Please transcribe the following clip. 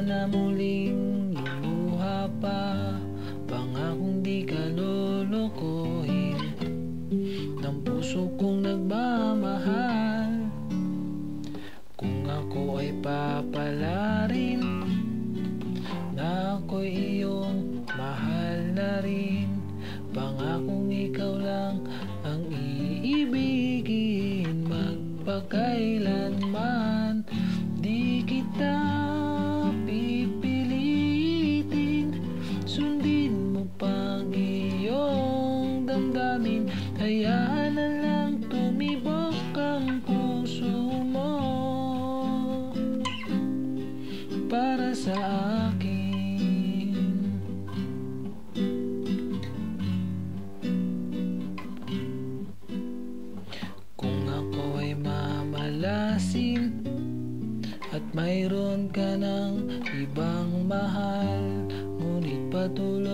na muling luluha pa, pangakong di ka lolokohin ng puso kong nagmamahal. Kung ako ay papalarin na ako'y iyong mahal na rin, pangakong ikaw lang ang iibigin magpakailanman. Di kita pipilitin, sundin mo pang iyong damdamin, hayaan na lang tumibok ang puso mo para sa akin. Kung ako ay mamalasin at mayroon ka ng ibang mahal, ngunit patuloy